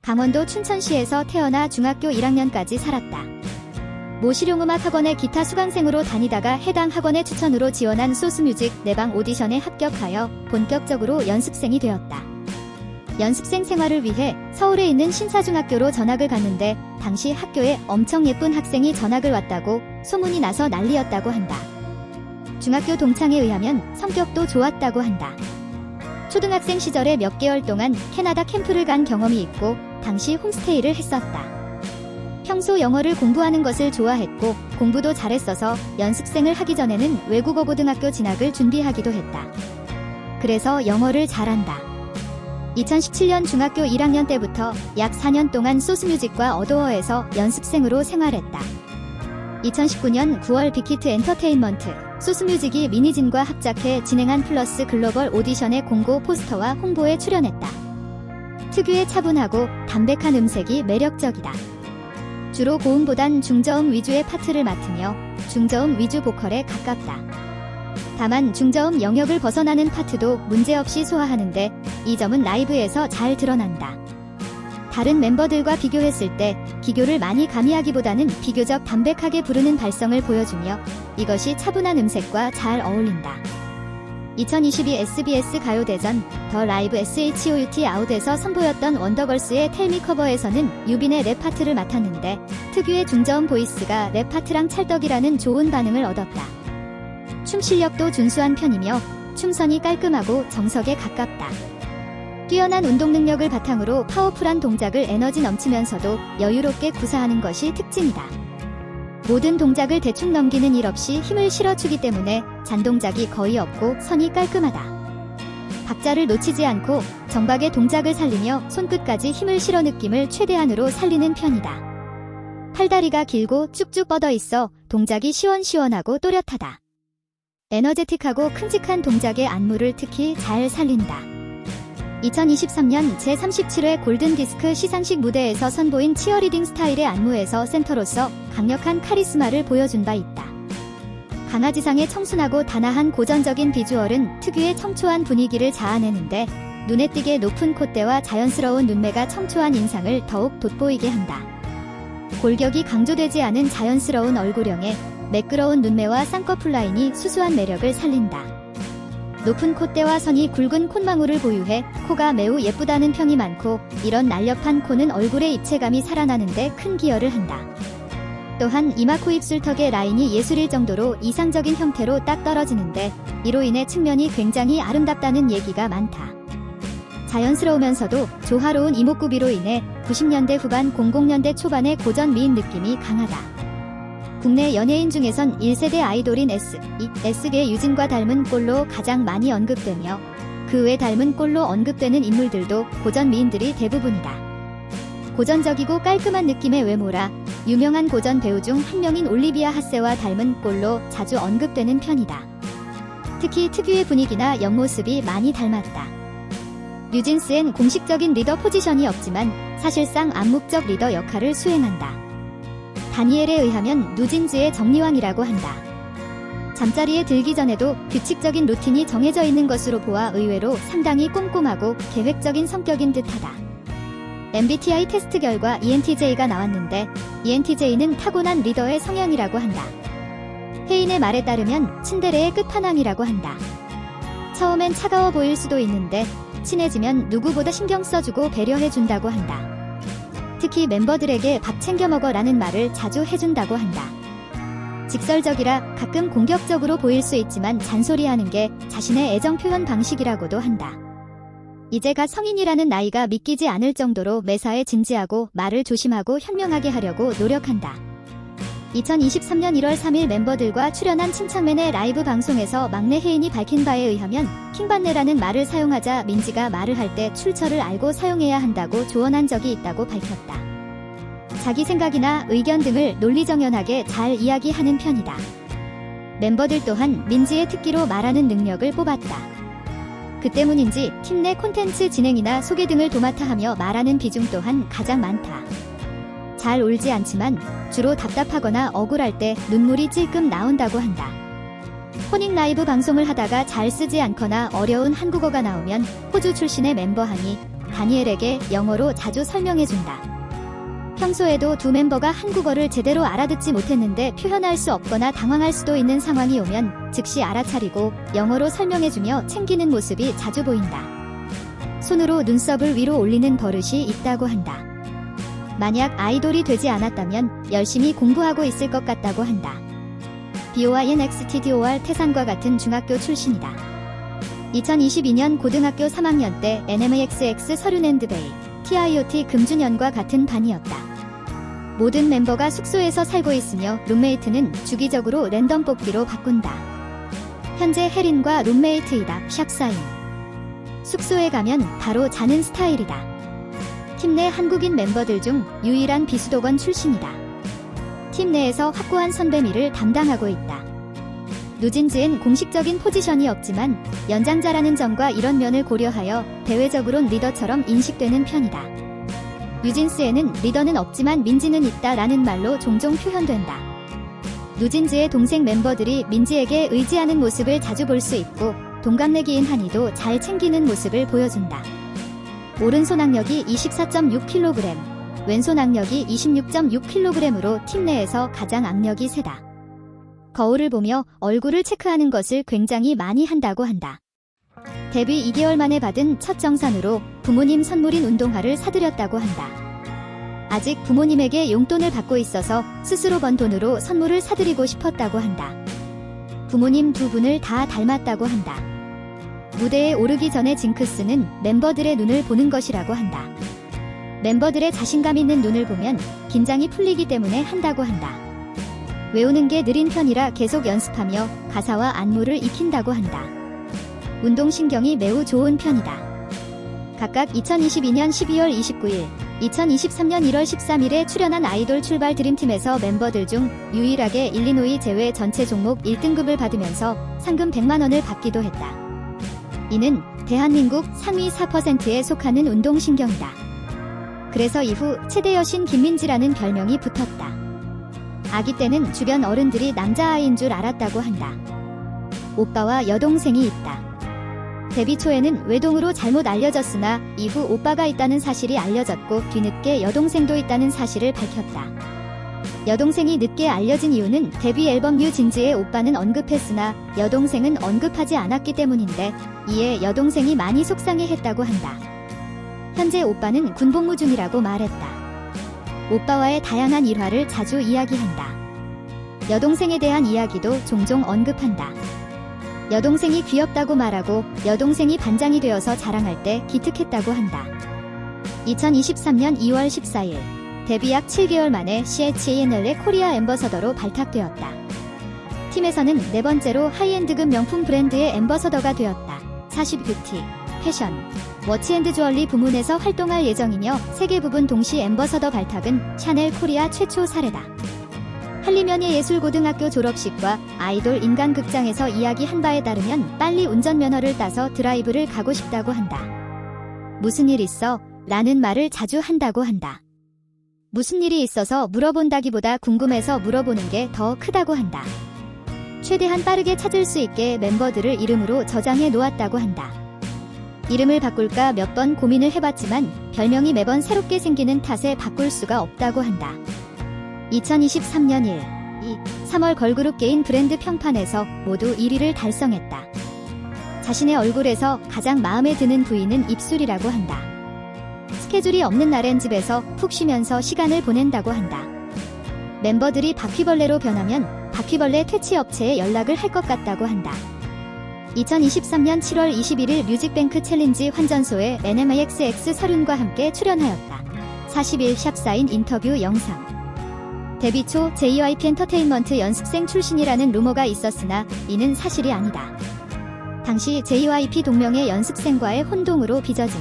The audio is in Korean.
강원도 춘천시에서 태어나 중학교 1학년까지 살았다. 모 실용음악학원에 기타 수강생으로 다니다가 해당 학원의 추천으로 지원한 소스뮤직 내방 오디션에 합격하여 본격적으로 연습생이 되었다. 연습생 생활을 위해 서울에 있는 신사중학교로 전학을 갔는데 당시 학교에 엄청 예쁜 학생이 전학을 왔다고 소문이 나서 난리였다고 한다. 중학교 동창에 의하면 성격도 좋았다고 한다. 초등학생 시절에 몇 개월 동안 캐나다 캠프를 간 경험이 있고 당시 홈스테이를 했었다. 평소 영어를 공부하는 것을 좋아했고 공부도 잘했어서 연습생을 하기 전에는 외국어 고등학교 진학을 준비하기도 했다. 그래서 영어를 잘한다. 2017년 중학교 1학년 때부터 약 4년 동안 소스뮤직과 어도어에서 연습생으로 생활했다. 2019년 9월 빅히트 엔터테인먼트 소스뮤직이 미니진과 합작해 진행한 플러스 글로벌 오디션의 공고 포스터와 홍보에 출연했다. 특유의 차분하고 담백한 음색이 매력적이다. 주로 고음보단 중저음 위주의 파트를 맡으며 중저음 위주 보컬에 가깝다. 다만 중저음 영역을 벗어나는 파트도 문제없이 소화하는데 이 점은 라이브에서 잘 드러난다. 다른 멤버들과 비교했을 때 기교를 많이 가미하기보다는 비교적 담백하게 부르는 발성을 보여주며 이것이 차분한 음색과 잘 어울린다. 2022 SBS 가요대전 더 라이브 SHOUT 아웃에서 선보였던 원더걸스의 텔미 커버에서는 유빈의 랩 파트를 맡았는데 특유의 중저음 보이스가 랩 파트랑 찰떡이라는 좋은 반응을 얻었다. 춤 실력도 준수한 편이며 춤선이 깔끔하고 정석에 가깝다. 뛰어난 운동 능력을 바탕으로 파워풀한 동작을 에너지 넘치면서도 여유롭게 구사하는 것이 특징이다. 모든 동작을 대충 넘기는 일 없이 힘을 실어주기 때문에 잔동작이 거의 없고 선이 깔끔하다. 박자를 놓치지 않고 정박의 동작을 살리며 손끝까지 힘을 실어 느낌을 최대한으로 살리는 편이다. 팔다리가 길고 쭉쭉 뻗어 있어 동작이 시원시원하고 또렷하다. 에너제틱하고 큼직한 동작의 안무를 특히 잘 살린다. 2023년 제37회 골든디스크 시상식 무대에서 선보인 치어리딩 스타일의 안무에서 센터로서 강력한 카리스마를 보여준 바 있다. 강아지상의 청순하고 단아한 고전적인 비주얼은 특유의 청초한 분위기를 자아내는데 눈에 띄게 높은 콧대와 자연스러운 눈매가 청초한 인상을 더욱 돋보이게 한다. 골격이 강조되지 않은 자연스러운 얼굴형에 매끄러운 눈매와 쌍꺼풀 라인이 수수한 매력을 살린다. 높은 콧대와 선이 굵은 콧망울을 보유해 코가 매우 예쁘다는 평이 많고 이런 날렵한 코는 얼굴의 입체감이 살아나는데 큰 기여를 한다. 또한 이마 코 입술 턱의 라인이 예술일 정도로 이상적인 형태로 딱 떨어지는데 이로 인해 측면이 굉장히 아름답다는 얘기가 많다. 자연스러우면서도 조화로운 이목구비로 인해 90년대 후반 00년대 초반의 고전 미인 느낌이 강하다. 국내 연예인 중에선 1세대 아이돌인 S계 유진과 닮은 꼴로 가장 많이 언급되며 그 외 닮은 꼴로 언급되는 인물들도 고전 미인들이 대부분이다. 고전적이고 깔끔한 느낌의 외모라 유명한 고전 배우 중 한 명인 올리비아 하세와 닮은 꼴로 자주 언급되는 편이다. 특히 특유의 분위기나 옆모습이 많이 닮았다. 뉴진스엔 공식적인 리더 포지션이 없지만 사실상 암묵적 리더 역할을 수행한다. 다니엘에 의하면 누진즈의 정리왕이라고 한다. 잠자리에 들기 전에도 규칙적인 루틴이 정해져 있는 것으로 보아 의외로 상당히 꼼꼼하고 계획적인 성격인 듯하다. MBTI 테스트 결과 ENTJ가 나왔는데 ENTJ는 타고난 리더의 성향이라고 한다. 혜인의 말에 따르면 츤데레의 끝판왕이라고 한다. 처음엔 차가워 보일 수도 있는데 친해지면 누구보다 신경 써주고 배려해준다고 한다. 특히 멤버들에게 밥 챙겨 먹어라는 말을 자주 해준다고 한다. 직설적이라 가끔 공격적으로 보일 수 있지만 잔소리하는 게 자신의 애정 표현 방식이라고도 한다. 이제 갓 성인이라는 나이가 믿기지 않을 정도로 매사에 진지하고 말을 조심하고 현명하게 하려고 노력한다. 2023년 1월 3일 멤버들과 출연한 침착맨의 라이브 방송에서 막내 혜인이 밝힌 바에 의하면 킹받네라는 말을 사용하자 민지가 말을 할 때 출처를 알고 사용해야 한다고 조언한 적이 있다고 밝혔다. 자기 생각이나 의견 등을 논리정연하게 잘 이야기하는 편이다. 멤버들 또한 민지의 특기로 말하는 능력을 뽑았다. 그 때문인지 팀 내 콘텐츠 진행이나 소개 등을 도맡아 하며 말하는 비중 또한 가장 많다. 잘 울지 않지만 주로 답답하거나 억울할 때 눈물이 찔끔 나온다고 한다. 호닝 라이브 방송을 하다가 잘 쓰지 않거나 어려운 한국어가 나오면 호주 출신의 멤버 항이 다니엘에게 영어로 자주 설명해준다. 평소에도 두 멤버가 한국어를 제대로 알아듣지 못했는데 표현할 수 없거나 당황할 수도 있는 상황이 오면 즉시 알아차리고 영어로 설명해주며 챙기는 모습이 자주 보인다. 손으로 눈썹을 위로 올리는 버릇이 있다고 한다. 만약 아이돌이 되지 않았다면 열심히 공부하고 있을 것 같다고 한다. BOINXTDOR 태산과 같은 중학교 출신이다. 2022년 고등학교 3학년 때 NMAXX 서륜앤드베이, TIOT 금준현과 같은 반이었다. 모든 멤버가 숙소에서 살고 있으며 룸메이트는 주기적으로 랜덤 뽑기로 바꾼다. 현재 혜린과 룸메이트이다. 샵사인. 숙소에 가면 바로 자는 스타일이다. 팀 내 한국인 멤버들 중 유일한 비수도권 출신이다. 팀 내에서 확고한 선배미를 담당하고 있다. 누진즈엔 공식적인 포지션이 없지만 연장자라는 점과 이런 면을 고려하여 대외적으론 리더처럼 인식되는 편이다. 뉴진스에는 리더는 없지만 민지는 있다 라는 말로 종종 표현된다. 누진즈의 동생 멤버들이 민지에게 의지하는 모습을 자주 볼 수 있고 동갑내기인 한이도 잘 챙기는 모습을 보여준다. 오른손 악력이 24.6kg, 왼손 악력이 26.6kg으로 팀 내에서 가장 악력이 세다. 거울을 보며 얼굴을 체크하는 것을 굉장히 많이 한다고 한다. 데뷔 2개월 만에 받은 첫 정산으로 부모님 선물인 운동화를 사드렸다고 한다. 아직 부모님에게 용돈을 받고 있어서 스스로 번 돈으로 선물을 사드리고 싶었다고 한다. 부모님 두 분을 다 닮았다고 한다. 무대에 오르기 전에 징크스는 멤버들의 눈을 보는 것이라고 한다. 멤버들의 자신감 있는 눈을 보면 긴장이 풀리기 때문에 한다고 한다. 외우는 게 느린 편이라 계속 연습하며 가사와 안무를 익힌다고 한다. 운동신경이 매우 좋은 편이다. 각각 2022년 12월 29일, 2023년 1월 13일에 출연한 아이돌 출발 드림팀에서 멤버들 중 유일하게 일리노이 제외 전체 종목 1등급을 받으면서 상금 100만원을 받기도 했다. 이는 대한민국 상위 4%에 속하는 운동신경이다. 그래서 이후 최대 여신 김민지라는 별명이 붙었다. 아기 때는 주변 어른들이 남자아이인 줄 알았다고 한다. 오빠와 여동생이 있다. 데뷔 초에는 외동으로 잘못 알려졌으나 이후 오빠가 있다는 사실이 알려졌고 뒤늦게 여동생도 있다는 사실을 밝혔다. 여동생이 늦게 알려진 이유는 데뷔 앨범 뉴진즈의 오빠는 언급했으나 여동생은 언급하지 않았기 때문인데 이에 여동생이 많이 속상해했다고 한다. 현재 오빠는 군복무 중이라고 말했다. 오빠와의 다양한 일화를 자주 이야기한다. 여동생에 대한 이야기도 종종 언급한다. 여동생이 귀엽다고 말하고 여동생이 반장이 되어서 자랑할 때 기특했다고 한다. 2023년 2월 14일 데뷔 약 7개월 만에 CHANL의 코리아 앰버서더로 발탁되었다. 팀에서는 네 번째로 하이엔드급 명품 브랜드의 앰버서더가 되었다. 40 뷰티, 패션, 워치앤드주얼리 부문에서 활동할 예정이며 세계 부분 동시 앰버서더 발탁은 샤넬 코리아 최초 사례다. 한림연예 예술고등학교 졸업식과 아이돌 인간극장에서 이야기한 바에 따르면 빨리 운전면허를 따서 드라이브를 가고 싶다고 한다. 무슨 일 있어? 라는 말을 자주 한다고 한다. 무슨 일이 있어서 물어본다기보다 궁금해서 물어보는 게 더 크다고 한다. 최대한 빠르게 찾을 수 있게 멤버들을 이름으로 저장해 놓았다고 한다. 이름을 바꿀까 몇 번 고민을 해봤지만 별명이 매번 새롭게 생기는 탓에 바꿀 수가 없다고 한다. 2023년 3월 걸그룹 개인 브랜드 평판에서 모두 1위를 달성했다. 자신의 얼굴에서 가장 마음에 드는 부위는 입술이라고 한다. 스케줄이 없는 날엔 집에서 푹 쉬면서 시간을 보낸다고 한다. 멤버들이 바퀴벌레로 변하면 바퀴벌레 퇴치 업체에 연락을 할 것 같다고 한다. 2023년 7월 21일 뮤직뱅크 챌린지 환전소에 NMAXX 서륜과 함께 출연하였다. 40일 샵사인 인터뷰 영상. 데뷔 초 JYP 엔터테인먼트 연습생 출신이라는 루머가 있었으나 이는 사실이 아니다. 당시 JYP 동명의 연습생과의 혼동으로 빚어진